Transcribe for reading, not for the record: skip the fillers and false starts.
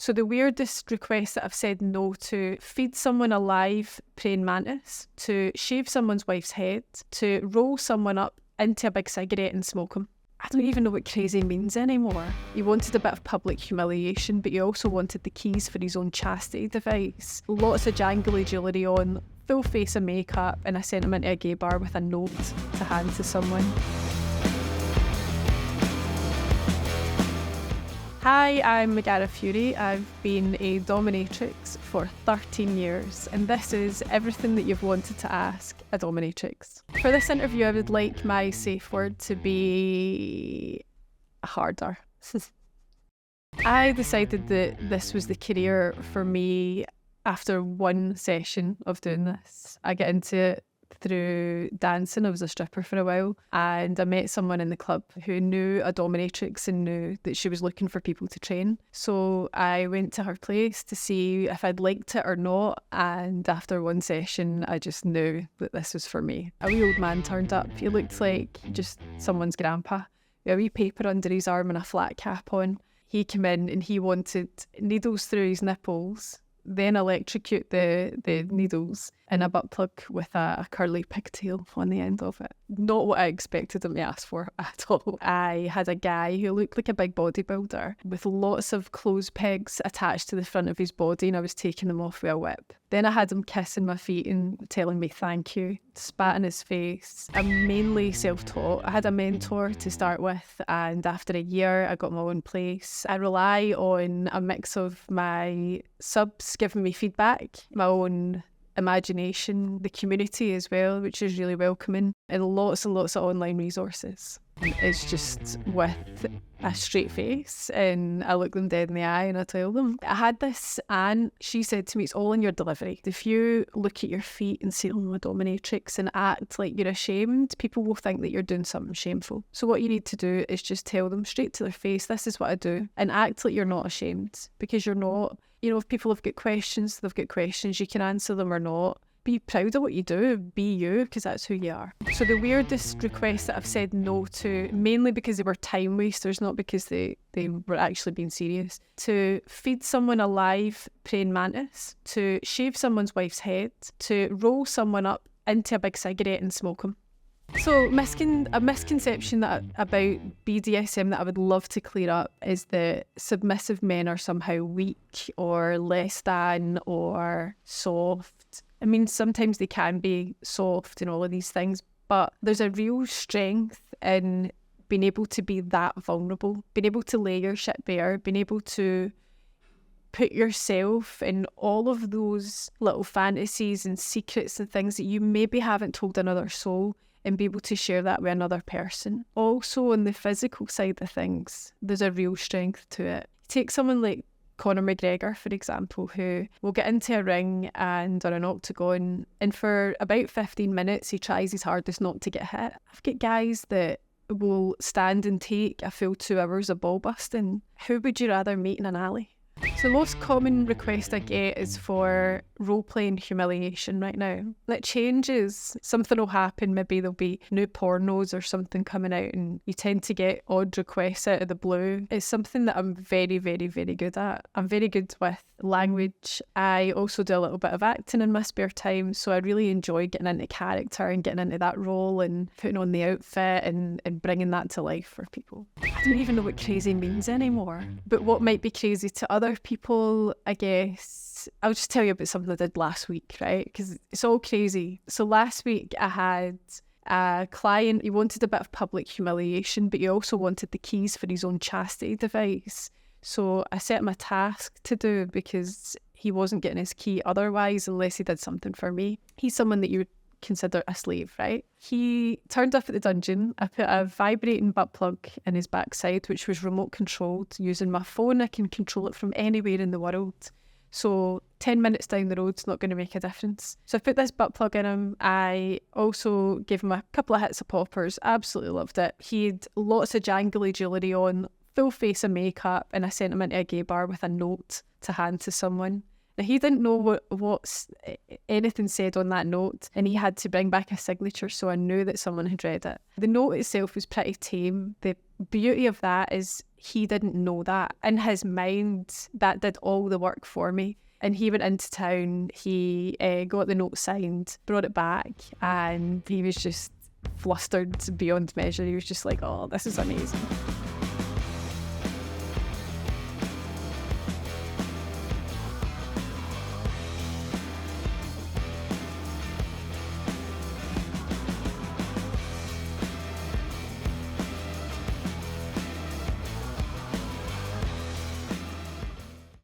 So the weirdest request that I've said no to: feed someone a live praying mantis, to shave someone's wife's head, to roll someone up into a big cigarette and smoke them. I don't even know what crazy means anymore. He wanted a bit of public humiliation, but he also wanted the keys for his own chastity device. Lots of jangly jewellery on, full face of makeup, and I sent him into a gay bar with a note to hand to someone. Hi, I'm Megara Furie. I've been a dominatrix for 13 years, and this is everything that you've wanted to ask a dominatrix. For this interview, I would like my safe word to be harder. I decided that this was the career for me after one session of doing this. I get into it through dancing. I was a stripper for a while, and I met someone in the club who knew a dominatrix and knew that she was looking for people to train. So I went to her place to see if I'd liked it or not, and after one session I just knew that this was for me. A wee old man turned up. He looked like just someone's grandpa, with a wee paper under his arm and a flat cap on. He came in and he wanted needles through his nipples, then electrocute the needles in a butt plug with a curly pigtail on the end of it. Not what I expected him to ask for at all. I had a guy who looked like a big bodybuilder with lots of clothes pegs attached to the front of his body, and I was taking them off with a whip. Then I had him kissing my feet and telling me thank you, spat in his face. I'm mainly self-taught. I had a mentor to start with, and after a year I got my own place. I rely on a mix of my subs giving me feedback, my own imagination, the community as well, which is really welcoming, and lots of online resources. It's just with a straight face, and I look them dead in the eye and I tell them. I had this aunt, she said to me, it's all in your delivery. If you look at your feet and say, oh, I'm a dominatrix, and act like you're ashamed, people will think that you're doing something shameful. So what you need to do is just tell them straight to their face, this is what I do, and act like you're not ashamed, because you're not. You know, if people have got questions, they've got questions, you can answer them or not. Be proud of what you do, be you, because that's who you are. So the weirdest requests that I've said no to, mainly because they were time wasters, not because they were actually being serious: to feed someone a live praying mantis, to shave someone's wife's head, to roll someone up into a big cigarette and smoke them. So a misconception about BDSM that I would love to clear up is that submissive men are somehow weak or less than or soft. I mean, sometimes they can be soft and all of these things, but there's a real strength in being able to be that vulnerable, being able to lay your shit bare, being able to put yourself in all of those little fantasies and secrets and things that you maybe haven't told another soul, and be able to share that with another person. Also, on the physical side of things, there's a real strength to it. Take someone like Conor McGregor, for example, who will get into a ring and on an octagon, and for about 15 minutes he tries his hardest not to get hit. I've got guys that will stand and take a full 2 hours of ball busting. Who would you rather meet in an alley? So the most common request I get is for role-playing humiliation right now. It changes. Something will happen. Maybe there'll be new pornos or something coming out, and you tend to get odd requests out of the blue. It's something that I'm very, very, very good at. I'm very good with language. I also do a little bit of acting in my spare time, so I really enjoy getting into character and getting into that role and putting on the outfit and bringing that to life for people. I don't even know what crazy means anymore, but what might be crazy to other people, I guess. I'll just tell you about something I did last week, right? Because it's all crazy. So last week I had a client. He wanted a bit of public humiliation, but he also wanted the keys for his own chastity device. So I set him a task to do, because he wasn't getting his key otherwise unless he did something for me. He's someone that you would consider a slave, right? He turned up at the dungeon. I put a vibrating butt plug in his backside, which was remote controlled. Using my phone, I can control it from anywhere in the world. So 10 minutes down the road's not going to make a difference. So I put this butt plug in him. I also gave him a couple of hits of poppers. Absolutely loved it. He had lots of jangly jewellery on, full face of makeup, and I sent him into a gay bar with a note to hand to someone. Now, he didn't know what's anything said on that note, and he had to bring back a signature, so I knew that someone had read it. The note itself was pretty tame. The beauty of that is he didn't know that. In his mind, that did all the work for me. And he went into town, he got the note signed, brought it back, and he was just flustered beyond measure. He was just like, oh, this is amazing.